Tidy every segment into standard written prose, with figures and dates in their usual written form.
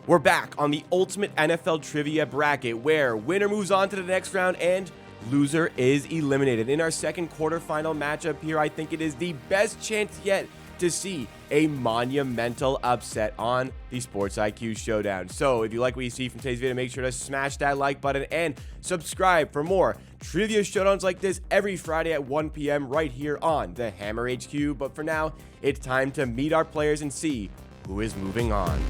We're back on the ultimate NFL trivia bracket where winner moves on to the next round and loser is eliminated. In our second quarterfinal matchup here, I think it is the best chance yet to see a monumental upset on the Sports IQ Showdown. So if you like what you see from today's video, make sure to smash that like button and subscribe for more trivia showdowns like this every Friday at 1 p.m. right here on the Hammer HQ. But for now, it's time to meet our players and see who is moving on.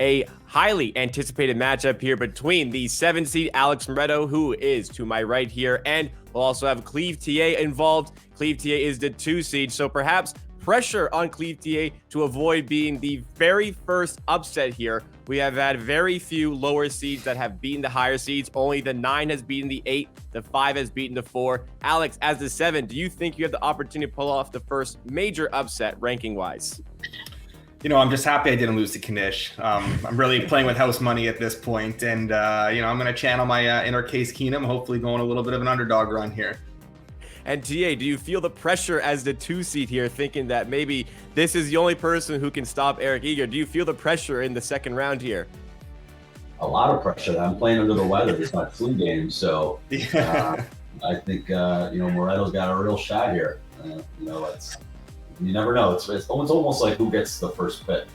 A highly anticipated matchup here between the 7 seed Alex Moretto, who is to my right here, and we'll also have ClevTA involved. ClevTA is the 2 seed, so perhaps pressure on ClevTA to avoid being the very first upset here. We have had very few lower seeds that have beaten the higher seeds. Only the 9 has beaten the 8, the 5 has beaten the 4. Alex, as the 7, do you think you have the opportunity to pull off the first major upset ranking-wise? You know, I'm just happy I didn't lose to Kanish. I'm really playing with house money at this point, and you know, I'm going to channel my inner Case Keenum, hopefully going a little bit of an underdog run here. And TA, do you feel the pressure as the 2 seed here, thinking that maybe this is the only person who can stop Eric Eager? Do you feel the pressure in the second round here? A lot of pressure. I'm playing under the weather. It's my flu game, so I think you know, Moretto's got a real shot here. You know, you never know. It's almost like who gets the first pick,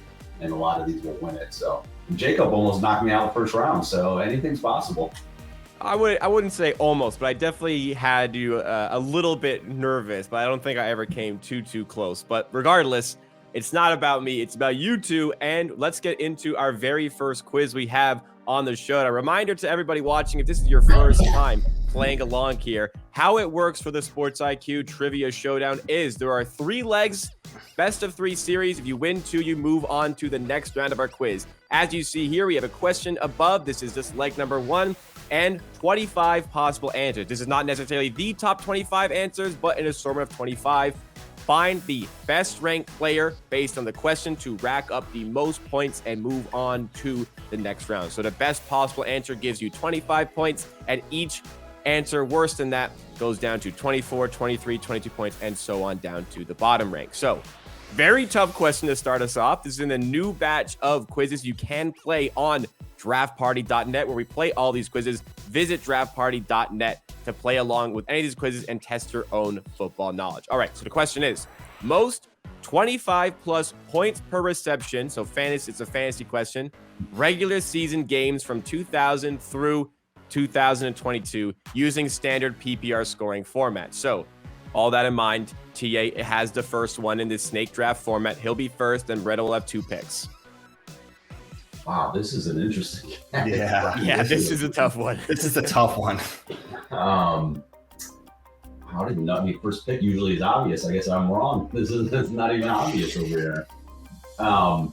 and a lot of these will win it. So Jacob almost knocked me out the first round, so anything's possible. I wouldn't say almost, but I definitely had you a little bit nervous, but I don't think I ever came too close. But regardless, it's not about me, it's about you two, and let's get into our very first quiz we have on the show. A reminder to everybody watching, if this is your first time playing along here, how it works for the Sports IQ Trivia Showdown is there are 3 legs, best of 3 series. If you win 2, you move on to the next round of our quiz. As you see here, we have a question above. This is just leg number 1 and 25 possible answers. This is not necessarily the top 25 answers, but an assortment of 25. Find the best ranked player based on the question to rack up the most points and move on to the next round. So the best possible answer gives you 25 points, and each answer worse than that goes down to 24, 23, 22 points, and so on down to the bottom rank. So very tough question to start us off. This is in a new batch of quizzes you can play on draftparty.net, where we play all these quizzes. Visit draftparty.net to play along with any of these quizzes and test your own football knowledge. All right, so the question is, most 25 plus points per reception, so fantasy, it's a fantasy question, regular season games from 2000 through 2022 using standard PPR scoring format. So all that in mind, TA has the first one in this snake draft format. He'll be first, and Brett will have 2 picks. Wow, this is an interesting. Yeah, this is a tough one. This is a tough one. How did you know? I mean, first pick usually is obvious. I guess I'm wrong. This is not even obvious over here. I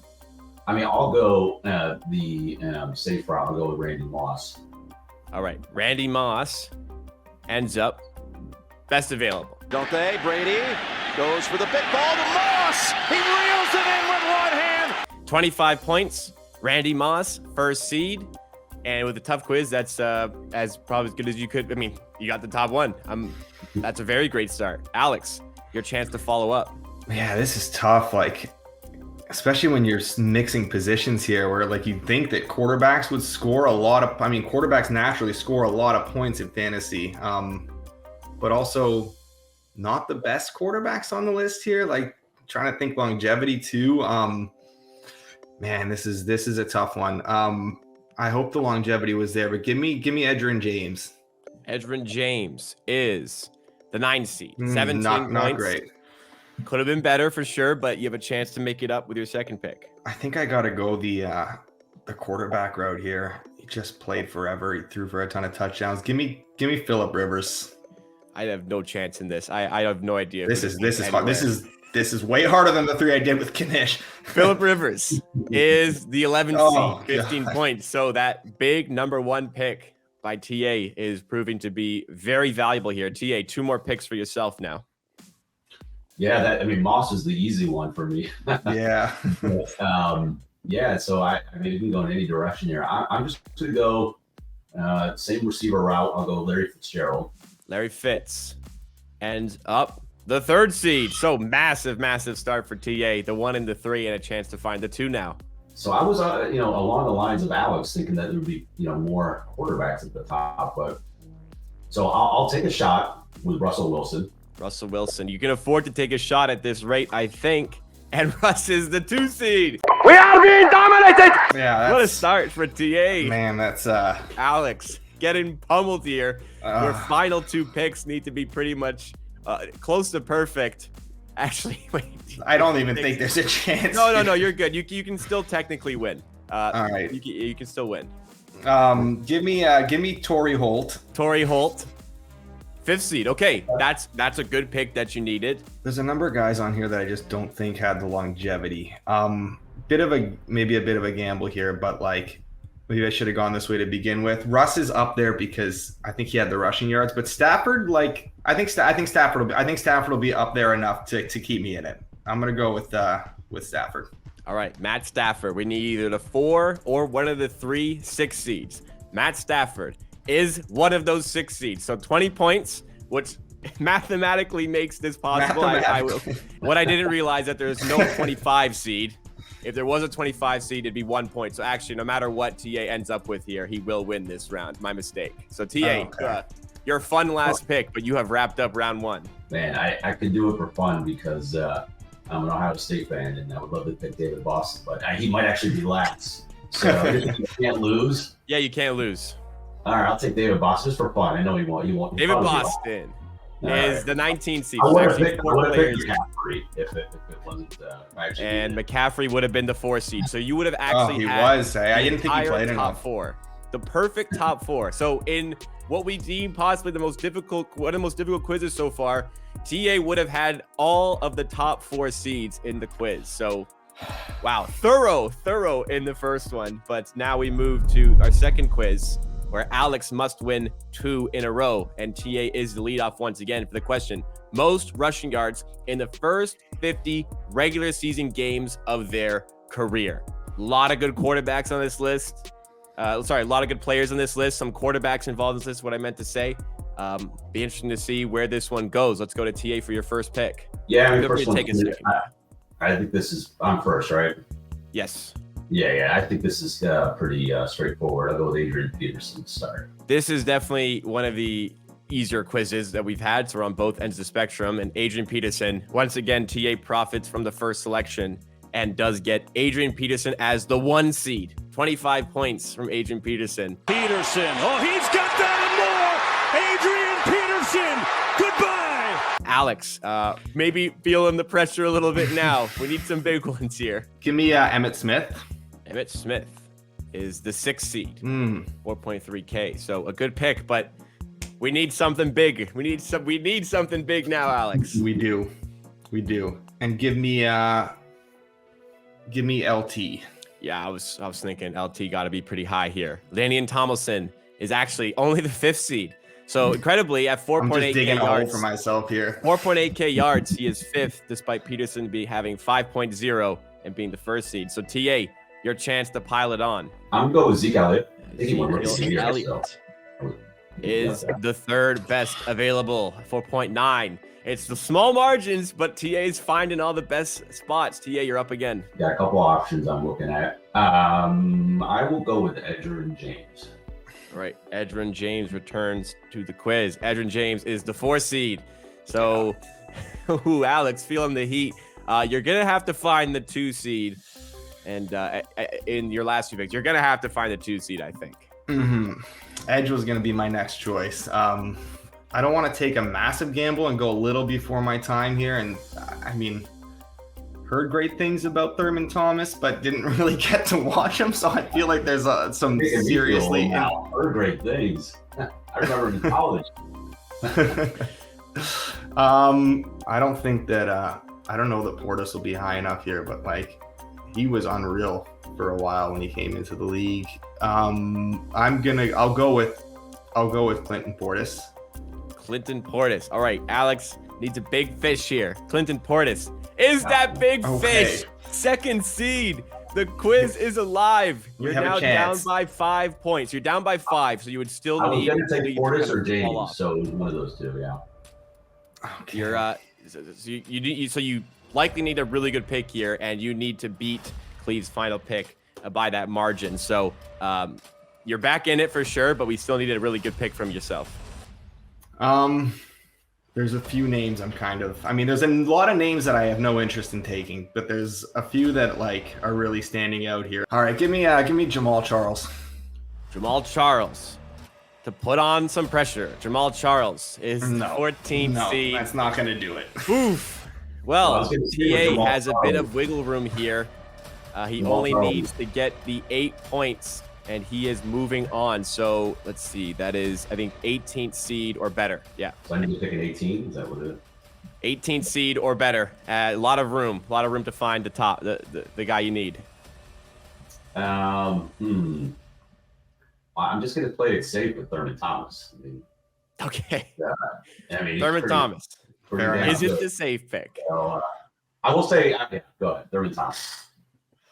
mean, I'll go the safe route. I'll go with Randy Moss. All right, Randy Moss ends up best available. Don't they? Brady goes for the big ball to Moss. He reels it in with one hand. 25 points. Randy Moss, first seed. And with a tough quiz, that's as probably as good as you could. I mean, you got the top one. That's a very great start. Alex, your chance to follow up. Yeah, this is tough. Like, especially when you're mixing positions here, where like you'd think that quarterbacks would score a lot of. I mean, quarterbacks naturally score a lot of points in fantasy, but also not the best quarterbacks on the list here. Like, trying to think longevity too. Man, this is a tough one. I hope the longevity was there, but give me Edgerrin James. Edgerrin James is the 9 seed. 17 points. Not great. Could have been better for sure, but you have a chance to make it up with your second pick. I think I got to go the quarterback route here. He just played forever. He threw for a ton of touchdowns. Give me Phillip Rivers. I have no chance in this. I have no idea. This is fun. This is way harder than the 3 I did with Kanish. Phillip Rivers is the 11th seed, 15 points. So that big number 1 pick by TA is proving to be very valuable here. TA, 2 more picks for yourself now. Yeah, I mean, Moss is the easy one for me. Yeah. Yeah, so I mean, you can go in any direction here. I'm just going to go same receiver route. I'll go Larry Fitzgerald. Larry Fitz ends up the 3rd seed. So massive start for TA. The 1 and the 3, and a chance to find the 2 now. So I was, along the lines of Alex, thinking that there would be, more quarterbacks at the top. But so I'll take a shot with Russell Wilson. Russell Wilson, you can afford to take a shot at this rate, I think. And Russ is the 2 seed. We are being dominated. Yeah, What a start for TA. Man, that's Alex getting pummeled here. Your final 2 picks need to be pretty much close to perfect. Actually, wait. I don't even think there's a chance. No, you're good. You can still technically win. All right. You can still win. Give me Torrey Holt. Torrey Holt, 5th seed. Okay, that's a good pick that you needed. There's a number of guys on here that I just don't think had the longevity. Maybe a bit of a gamble here, but like maybe I should have gone this way to begin with. Russ is up there because I think he had the rushing yards, but Stafford, like I think Stafford will be up there enough to keep me in it. I'm gonna go with Stafford. All right, Matt Stafford. We need either the 4 or one of the 3 6 seeds. Matt Stafford is one of those 6 seeds. So 20 points, which mathematically makes this possible. What I didn't realize that there's no 25 seed. If there was a 25 seed, it'd be 1 point. So actually, no matter what TA ends up with here, he will win this round. My mistake. So TA, your fun last pick, but you have wrapped up round 1. Man, I could do it for fun because I'm an Ohio State fan, and I would love to pick David Boston, but he might actually be last. So you can't lose. Yeah, you can't lose. All right, I'll take David Boston just for fun. I know he won't. David Boston is the 19th seed. I would have picked McCaffrey if it wasn't. And McCaffrey would have been the 4 seed. So you would have actually had I didn't think he played top enough. 4. The perfect top 4. So in what we deem possibly one of the most difficult quizzes so far, TA would have had all of the top 4 seeds in the quiz. So wow, thorough in the first one. But now we move to our second quiz, where Alex must win 2 in a row, and TA is the leadoff once again for the question: most rushing yards in the first 50 regular season games of their career. A lot of good quarterbacks on this list. A lot of good players on this list. Some quarterbacks involved in this list, what I meant to say. Be interesting to see where this one goes. Let's go to TA for your first pick. Yeah, I think this is, I'm first, right? Yes. Yeah, I think this is pretty straightforward. I'll go with Adrian Peterson to start. This is definitely one of the easier quizzes that we've had, so we're on both ends of the spectrum. And Adrian Peterson, once again, TA profits from the first selection and does get Adrian Peterson as the 1 seed. 25 points from Adrian Peterson. Peterson, he's got that and more. Adrian Peterson, goodbye. Alex, maybe feeling the pressure a little bit now. We need some big ones here. Give me Emmitt Smith. Emmitt Smith is the 6th seed, 4.3K. So a good pick, but we need something big. We need something big now, Alex. We do. And give me LT. Yeah, I was thinking LT got to be pretty high here. Lanian Tomlinson is actually only the 5th seed. So incredibly, at 4.8K yards for myself here. 4.8K yards, he is 5th, despite Peterson having 5.0 and being the 1st seed. So TA, your chance to pile it on. I'm going with Zeke Elliott. I think Zeke Elliott is the 3rd best available, 4.9. It's the small margins, but TA's finding all the best spots. TA, you're up again. Got a couple options I'm looking at. I will go with Edgerrin James. All right, Edgerrin James returns to the quiz. Edgerrin James is the 4th seed. So, Alex, feeling the heat. You're going to have to find the 2 seed. And in your last 2 picks, you're going to have to find the 2 seed, I think. Edge was going to be my next choice. I don't want to take a massive gamble and go a little before my time here. And I mean, heard great things about Thurman Thomas, but didn't really get to watch him. So I feel like there's some seriously. Heard great things. I remember in college. I don't think that, I don't know that Portis will be high enough here, but like he was unreal for a while when he came into the league. I'll go with Clinton Portis. Clinton Portis. All right, Alex needs a big fish here. Clinton Portis is that big fish. 2nd seed. The quiz is alive. You're now down by 5 points. You're down by 5, so you would still need. I was going to take Portis or James, so one of those 2, yeah. Okay. So you likely need a really good pick here, and you need to beat Cleve's final pick by that margin. So you're back in it for sure, but we still needed a really good pick from yourself. There's a few names there's a lot of names that I have no interest in taking, but there's a few that like are really standing out here. All right, give me Jamal Charles. Jamal Charles. To put on some pressure, Jamal Charles is the 14th seed. That's not going to do it. Oof. Well, TA has a bit of wiggle room here. He only needs to get the 8 points, and he is moving on. So let's see. That is, I think, 18th seed or better. Yeah. So I need to pick an 18. Is that what it is? 18th seed or better. A lot of room to find the top, the guy you need. I'm just going to play it safe with Thurman Thomas. Okay. Thurman Thomas. Is it the safe pick? So, I will say, go ahead, Thurman Thomas.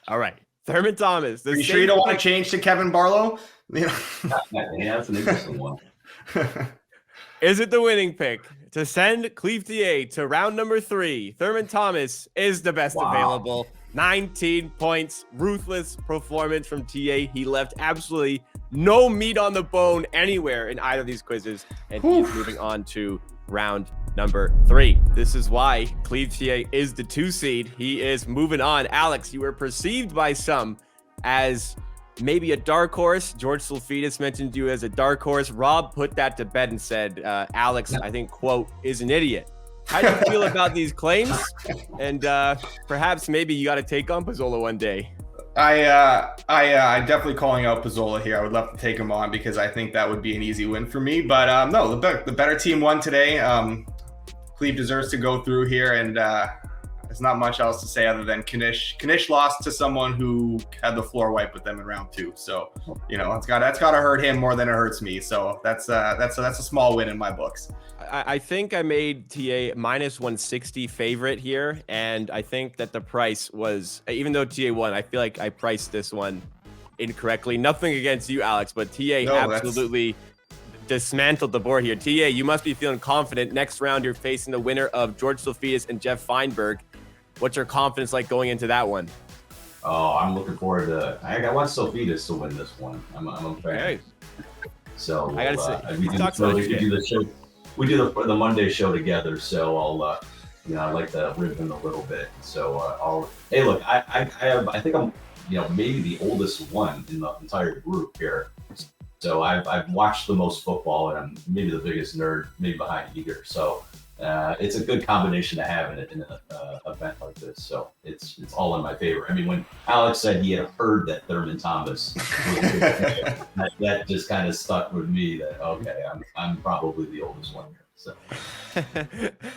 All right. Thurman Thomas. Are you sure you don't want to change to Kevin Barlow? Yeah, that's an interesting one. Is it the winning pick to send ClevTA to round number 3? Thurman Thomas is the best available. 19 points, ruthless performance from TA. He left absolutely no meat on the bone anywhere in either of these quizzes, and he's moving on to round number 3. This is why ClevTA is the 2 seed. He is moving on. Alex, you were perceived by some as maybe a dark horse. George Sulfidis mentioned you as a dark horse. Rob put that to bed and said, Alex, I think, quote, is an idiot. How do you feel about these claims? And perhaps maybe you got to take on Pizzola one day. I'm definitely calling out Pizzola here. I would love to take him on because I think that would be an easy win for me. But no, the better team won today. Cleve deserves to go through here, and there's not much else to say other than Kanish lost to someone who had the floor wiped with them in round 2. So that's got to hurt him more than it hurts me. So that's a small win in my books. I think I made TA minus 160 favorite here, and I think that the price was, even though TA won, I feel like I priced this one incorrectly. Nothing against you, Alex, but TA absolutely dismantled the board here. TA, you must be feeling confident. Next round, you're facing the winner of George Sulfidis and Jeff Feinberg. What's your confidence like going into that one? Oh, I'm looking forward to. I want Sulfidis to win this one. I'm a fan. Okay. So I gotta say, we do the Monday show together. So I'll, I like to rib him a little bit. So hey, look, I think I'm, maybe the oldest one in the entire group here. So I've watched the most football, and I'm maybe the biggest nerd, maybe behind Eager. So it's a good combination to have in an event like this. So it's all in my favor. I mean, when Alex said he had heard that Thurman Thomas, that just kind of stuck with me. That okay, I'm probably the oldest one here. So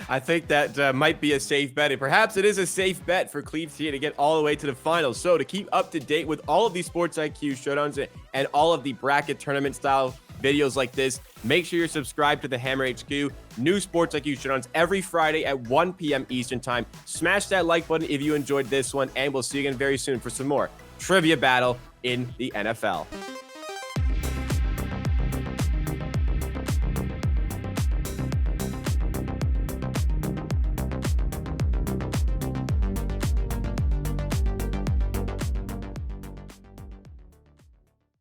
I think that might be a safe bet, and perhaps it is a safe bet for ClevTA to get all the way to the finals. So to keep up to date with all of these Sports IQ showdowns and all of the bracket tournament style videos like this, make sure you're subscribed to the Hammer HQ. New Sports IQ showdowns every Friday at 1 p.m. Eastern time. Smash that like button if you enjoyed this one, and we'll see you again very soon for some more trivia battle in the NFL.